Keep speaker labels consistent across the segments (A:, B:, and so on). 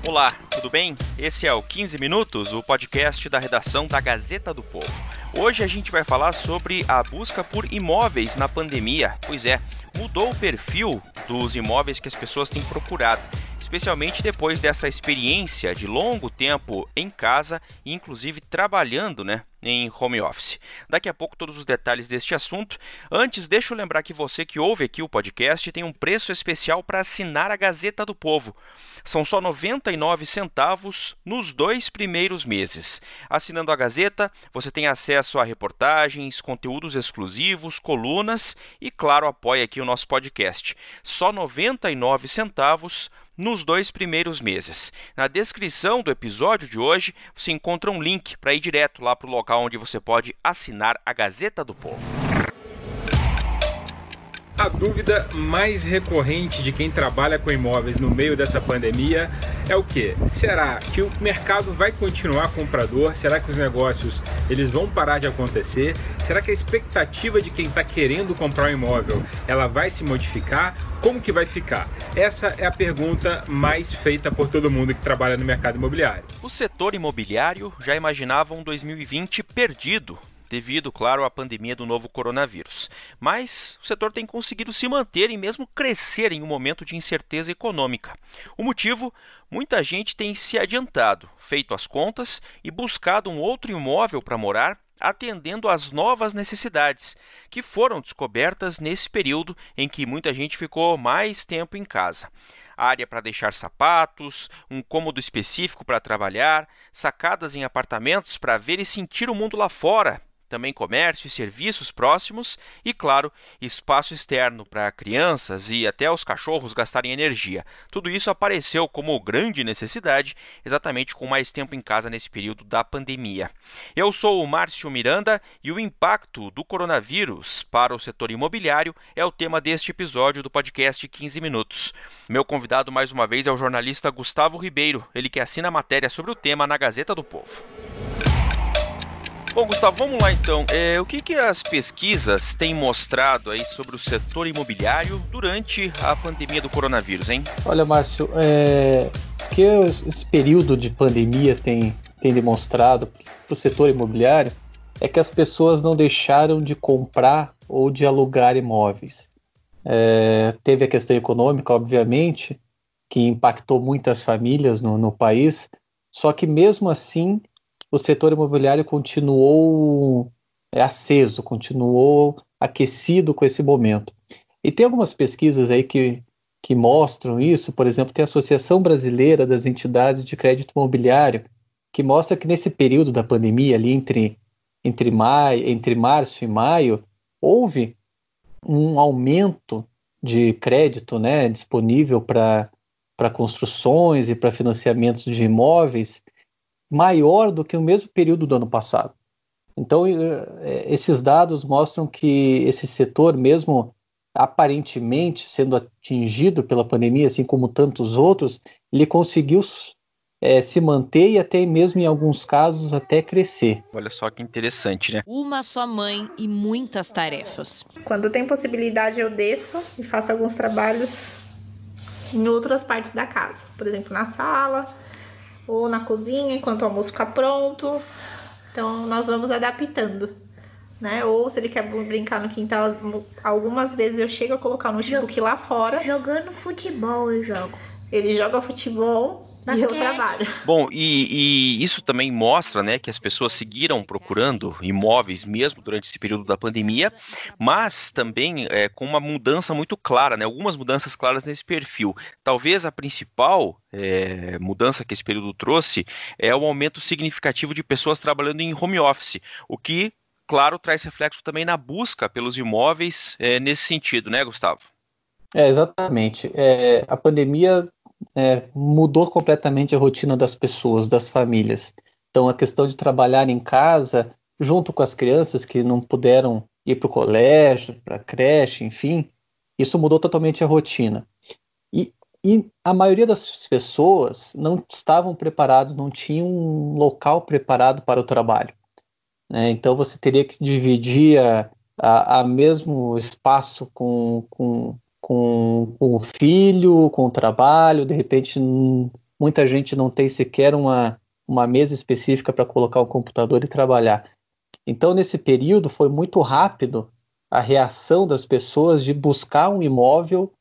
A: Olá, tudo bem? Esse é o 15 Minutos, o podcast da redação da Gazeta do Povo. Hoje a gente vai falar sobre a busca por imóveis na pandemia. Pois é, mudou o perfil dos imóveis que as pessoas têm procurado, especialmente depois dessa experiência de longo tempo em casa e inclusive trabalhando, em home office. Daqui a pouco todos os detalhes deste assunto. Antes, deixa eu lembrar que você que ouve aqui o podcast tem um preço especial para assinar a Gazeta do Povo. São só 99 centavos nos 2 primeiros meses. Assinando a Gazeta, você tem acesso a reportagens, conteúdos exclusivos, colunas e, claro, apoia aqui o nosso podcast. Só 99 centavos nos 2 primeiros meses. Na descrição do episódio de hoje, você encontra um link para ir direto lá para o local onde você pode assinar a Gazeta do Povo.
B: A dúvida mais recorrente de quem trabalha com imóveis no meio dessa pandemia é o quê? Será que o mercado vai continuar comprador? Será que os negócios eles vão parar de acontecer? Será que a expectativa de quem está querendo comprar um imóvel ela vai se modificar? Como que vai ficar? Essa é a pergunta mais feita por todo mundo que trabalha no mercado imobiliário.
A: O setor imobiliário já imaginava um 2020 perdido, devido, claro, à pandemia do novo coronavírus. Mas o setor tem conseguido se manter e mesmo crescer em um momento de incerteza econômica. O motivo? Muita gente tem se adiantado, feito as contas e buscado um outro imóvel para morar, atendendo às novas necessidades que foram descobertas nesse período em que muita gente ficou mais tempo em casa. Área para deixar sapatos, um cômodo específico para trabalhar, sacadas em apartamentos para ver e sentir o mundo lá fora, também comércio e serviços próximos e, claro, espaço externo para crianças e até os cachorros gastarem energia. Tudo isso apareceu como grande necessidade, exatamente com mais tempo em casa nesse período da pandemia. Eu sou o Márcio Miranda e o impacto do coronavírus para o setor imobiliário é o tema deste episódio do podcast 15 Minutos. Meu convidado mais uma vez é o jornalista Gustavo Ribeiro, ele que assina a matéria sobre o tema na Gazeta do Povo. Bom, Gustavo, vamos lá então. O que as pesquisas têm mostrado aí sobre o setor imobiliário durante a pandemia do coronavírus, hein?
C: Olha, Márcio, o que esse período de pandemia tem demonstrado para o setor imobiliário é que as pessoas não deixaram de comprar ou de alugar imóveis. Teve a questão econômica, obviamente, que impactou muitas famílias no país, só que mesmo assim o setor imobiliário continuou aceso, continuou aquecido com esse momento. E tem algumas pesquisas aí que mostram isso, por exemplo, tem a Associação Brasileira das Entidades de Crédito Imobiliário, que mostra que nesse período da pandemia, ali entre março e maio, houve um aumento de crédito, disponível para construções e para financiamentos de imóveis, maior do que o mesmo período do ano passado. Então, esses dados mostram que esse setor, mesmo aparentemente sendo atingido pela pandemia, assim como tantos outros, ele conseguiu se manter e até mesmo, em alguns casos, até crescer.
A: Olha só que interessante, né?
D: Uma só mãe e muitas tarefas.
E: Quando tem possibilidade, eu desço e faço alguns trabalhos em outras partes da casa. Por exemplo, na sala ou na cozinha, enquanto o almoço fica pronto. Então, nós vamos adaptando, né? Ou se ele quer brincar no quintal, algumas vezes eu chego a colocar o notebook lá fora.
F: Jogando futebol eu jogo.
E: Ele joga futebol e eu trabalho.
A: Bom, e isso também mostra, que as pessoas seguiram procurando imóveis mesmo durante esse período da pandemia, mas também com uma mudança muito clara, algumas mudanças claras nesse perfil. Talvez a principal mudança que esse período trouxe é o aumento significativo de pessoas trabalhando em home office, o que, claro, traz reflexo também na busca pelos imóveis nesse sentido, né, Gustavo?
C: Exatamente. A pandemia mudou completamente a rotina das pessoas, das famílias. Então, a questão de trabalhar em casa, junto com as crianças que não puderam ir para o colégio, para a creche, enfim, isso mudou totalmente a rotina. E a maioria das pessoas não estavam preparadas, não tinham um local preparado para o trabalho. Então, você teria que dividir a mesmo espaço com o filho, com o trabalho, de repente muita gente não tem sequer uma mesa específica para colocar o computador e trabalhar. Então, nesse período, foi muito rápido a reação das pessoas de buscar um imóvel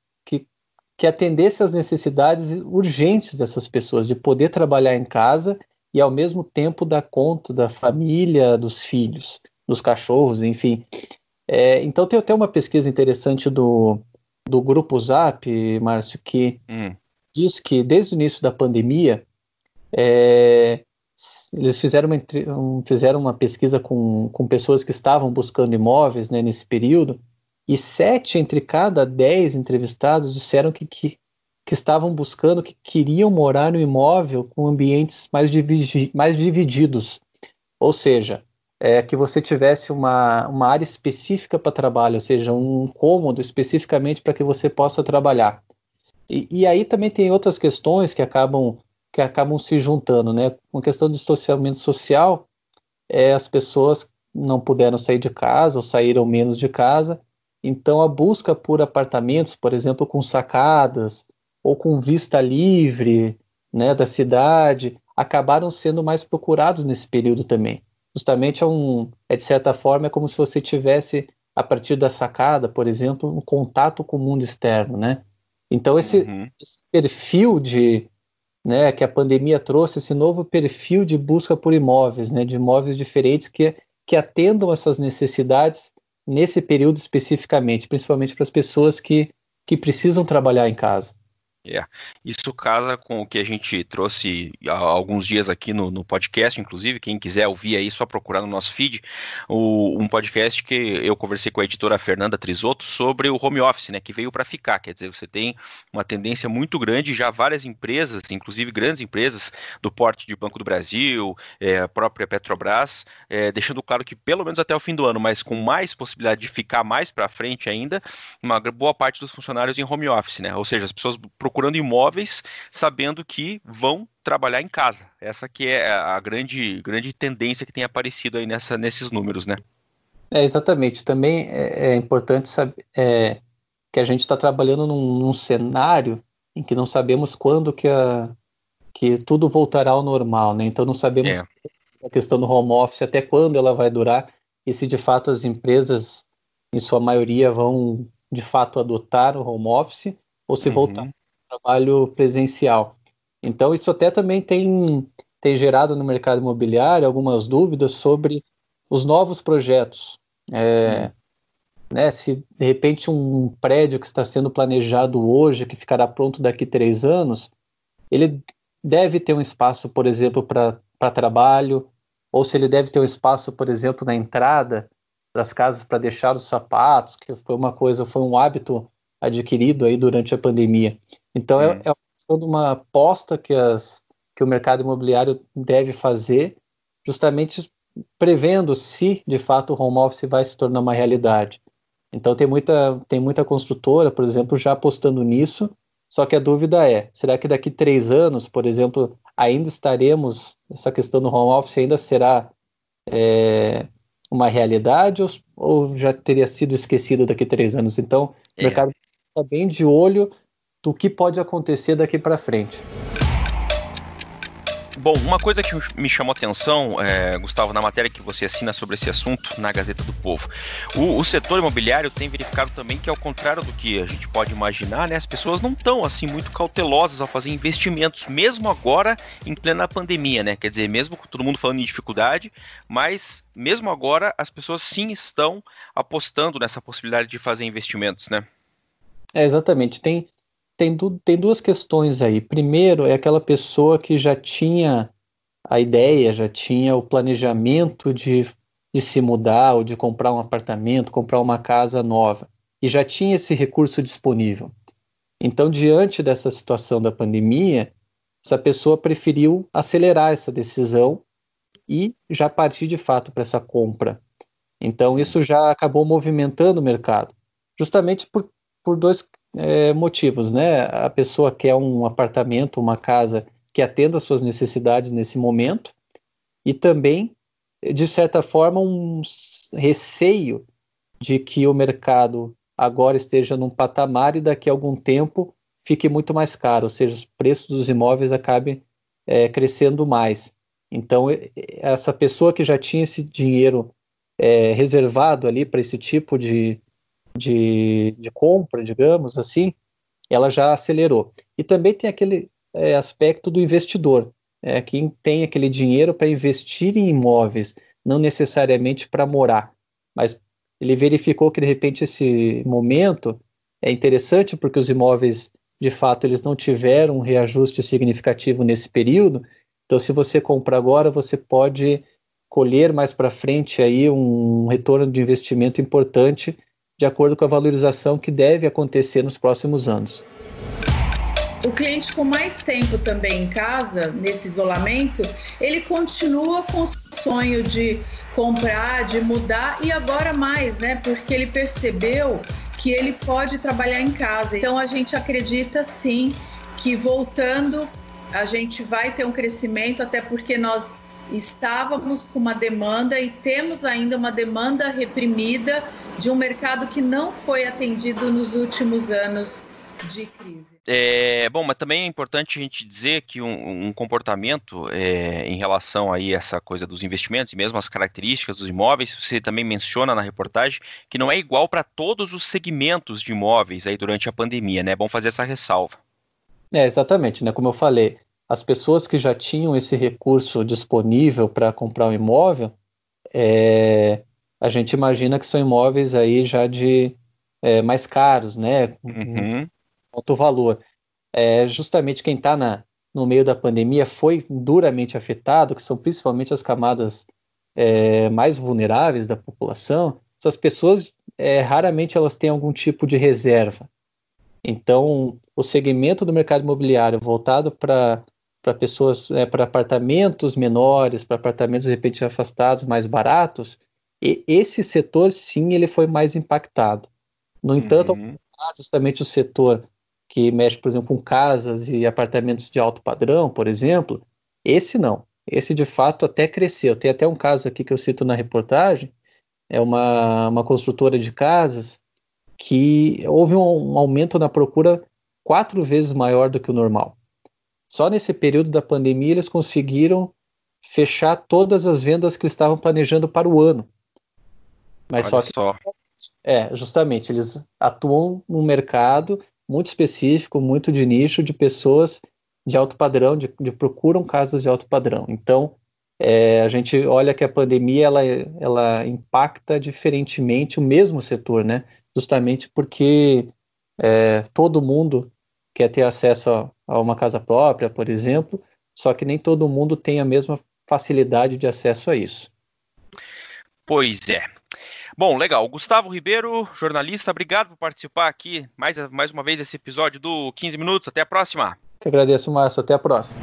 C: que atendesse às necessidades urgentes dessas pessoas, de poder trabalhar em casa e, ao mesmo tempo, dar conta da família, dos filhos, dos cachorros, enfim. Então, tem até uma pesquisa interessante do Grupo Zap, Márcio, que diz que, desde o início da pandemia, eles fizeram uma pesquisa com pessoas que estavam buscando imóveis, né, nesse período, e 7 entre cada 10 entrevistados disseram que estavam buscando, que queriam morar no imóvel com ambientes mais divididos. Ou seja, que você tivesse uma área específica para trabalho, ou seja, um cômodo especificamente para que você possa trabalhar. E aí também tem outras questões que acabam se juntando, né? Com a questão de distanciamento social, as pessoas não puderam sair de casa ou saíram menos de casa, então a busca por apartamentos, por exemplo, com sacadas ou com vista livre, né, da cidade, acabaram sendo mais procurados nesse período também. Justamente de certa forma, é como se você tivesse, a partir da sacada, por exemplo, um contato com o mundo externo, né? Então esse perfil né, que a pandemia trouxe, esse novo perfil de busca por imóveis, né, de imóveis diferentes que atendam essas necessidades nesse período especificamente, principalmente para as pessoas que precisam trabalhar em casa.
A: Isso casa com o que a gente trouxe há alguns dias aqui no podcast, inclusive, quem quiser ouvir aí, só procurar no nosso feed, um podcast que eu conversei com a editora Fernanda Trisotto sobre o home office, né, que veio para ficar. Quer dizer, você tem uma tendência muito grande, já várias empresas, inclusive grandes empresas do porte de Banco do Brasil, a própria Petrobras, deixando claro que pelo menos até o fim do ano, mas com mais possibilidade de ficar mais para frente ainda, uma boa parte dos funcionários em home office, né, ou seja, as pessoas procurando imóveis, sabendo que vão trabalhar em casa. Essa que é a grande tendência que tem aparecido aí nesses números, né?
C: Exatamente. Também é importante saber que a gente está trabalhando num cenário em que não sabemos quando que tudo voltará ao normal, né? Então não sabemos a questão do home office, até quando ela vai durar e se de fato as empresas, em sua maioria, vão de fato adotar o home office ou se voltar trabalho presencial. Então isso até também tem gerado no mercado imobiliário algumas dúvidas sobre os novos projetos. Né, se de repente um prédio que está sendo planejado hoje, que ficará pronto daqui 3 anos, ele deve ter um espaço, por exemplo, para trabalho, ou se ele deve ter um espaço, por exemplo, na entrada das casas para deixar os sapatos, que foi um hábito adquirido aí durante a pandemia. Então é uma questão de uma aposta que o mercado imobiliário deve fazer, justamente prevendo se de fato o home office vai se tornar uma realidade. Então tem muita construtora, por exemplo, já apostando nisso, só que a dúvida será que daqui 3 anos, por exemplo, ainda estaremos, essa questão do home office ainda será uma realidade ou já teria sido esquecido daqui 3 anos? Então o mercado está bem de olho do que pode acontecer daqui para frente.
A: Bom, uma coisa que me chamou a atenção, Gustavo, na matéria que você assina sobre esse assunto na Gazeta do Povo, o setor imobiliário tem verificado também que, ao contrário do que a gente pode imaginar, né, as pessoas não estão assim muito cautelosas ao fazer investimentos, mesmo agora em plena pandemia, né? Quer dizer, mesmo com todo mundo falando em dificuldade, mas mesmo agora as pessoas sim estão apostando nessa possibilidade de fazer investimentos, né?
C: Exatamente. Tem 2 questões aí. Primeiro, é aquela pessoa que já tinha a ideia, já tinha o planejamento de se mudar ou de comprar um apartamento, comprar uma casa nova, e já tinha esse recurso disponível. Então, diante dessa situação da pandemia, essa pessoa preferiu acelerar essa decisão e já partir de fato para essa compra. Então, isso já acabou movimentando o mercado, justamente por 2 motivos, né? A pessoa quer um apartamento, uma casa que atenda às suas necessidades nesse momento, e também, de certa forma, um receio de que o mercado agora esteja num patamar e daqui a algum tempo fique muito mais caro, ou seja, os preços dos imóveis acabem crescendo mais. Então, essa pessoa que já tinha esse dinheiro reservado ali para esse tipo de compra, digamos assim, ela já acelerou. E também tem aquele aspecto do investidor, quem tem aquele dinheiro para investir em imóveis, não necessariamente para morar, mas ele verificou que de repente esse momento é interessante porque os imóveis, de fato, eles não tiveram um reajuste significativo nesse período. Então, se você compra agora, você pode colher mais para frente aí um retorno de investimento importante de acordo com a valorização que deve acontecer nos próximos anos.
G: O cliente com mais tempo também em casa, nesse isolamento, ele continua com o sonho de comprar, de mudar e agora mais, né? Porque ele percebeu que ele pode trabalhar em casa. Então a gente acredita sim que voltando a gente vai ter um crescimento, até porque nós estávamos com uma demanda e temos ainda uma demanda reprimida de um mercado que não foi atendido nos últimos anos de crise.
A: Bom, mas também é importante a gente dizer que um comportamento em relação aí a essa coisa dos investimentos e mesmo as características dos imóveis, você também menciona na reportagem que não é igual para todos os segmentos de imóveis aí durante a pandemia, né? É bom fazer essa ressalva.
C: Exatamente, né? Como eu falei, as pessoas que já tinham esse recurso disponível para comprar um imóvel, a gente imagina que são imóveis aí já de mais caros, né?
A: Uhum.
C: Alto valor. Justamente quem está no meio da pandemia foi duramente afetado, que são principalmente as camadas mais vulneráveis da população. Essas pessoas, raramente elas têm algum tipo de reserva. Então, o segmento do mercado imobiliário voltado para pessoas, para apartamentos menores, para apartamentos de repente afastados, mais baratos, e esse setor, sim, ele foi mais impactado. No entanto, justamente o setor que mexe, por exemplo, com casas e apartamentos de alto padrão, por exemplo, esse não. Esse, de fato, até cresceu. Tem até um caso aqui que eu cito na reportagem, é uma construtora de casas que houve um aumento na procura 4 vezes maior do que o normal. Só nesse período da pandemia eles conseguiram fechar todas as vendas que eles estavam planejando para o ano. Mas justamente, eles atuam num mercado muito específico, muito de nicho, de pessoas de alto padrão, de procuram casas de alto padrão. Então, a gente olha que a pandemia ela impacta diferentemente o mesmo setor, né? Justamente porque todo mundo quer ter acesso a uma casa própria, por exemplo, só que nem todo mundo tem a mesma facilidade de acesso a isso.
A: Pois é. Bom, legal. Gustavo Ribeiro, jornalista, obrigado por participar aqui mais uma vez desse episódio do 15 Minutos. Até a próxima.
C: Eu agradeço, Márcio. Até a próxima.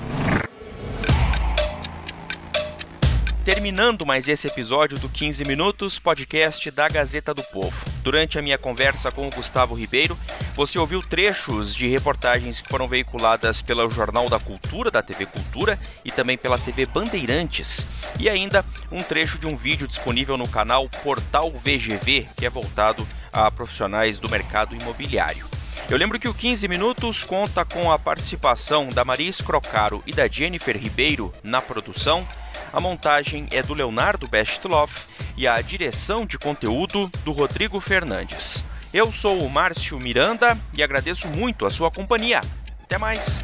A: Terminando mais esse episódio do 15 Minutos, podcast da Gazeta do Povo. Durante a minha conversa com o Gustavo Ribeiro, você ouviu trechos de reportagens que foram veiculadas pelo Jornal da Cultura, da TV Cultura, e também pela TV Bandeirantes. E ainda um trecho de um vídeo disponível no canal Portal VGV, que é voltado a profissionais do mercado imobiliário. Eu lembro que o 15 Minutos conta com a participação da Maria Scrocaro e da Jennifer Ribeiro na produção. A montagem é do Leonardo Bestloff e a direção de conteúdo do Rodrigo Fernandes. Eu sou o Márcio Miranda e agradeço muito a sua companhia. Até mais!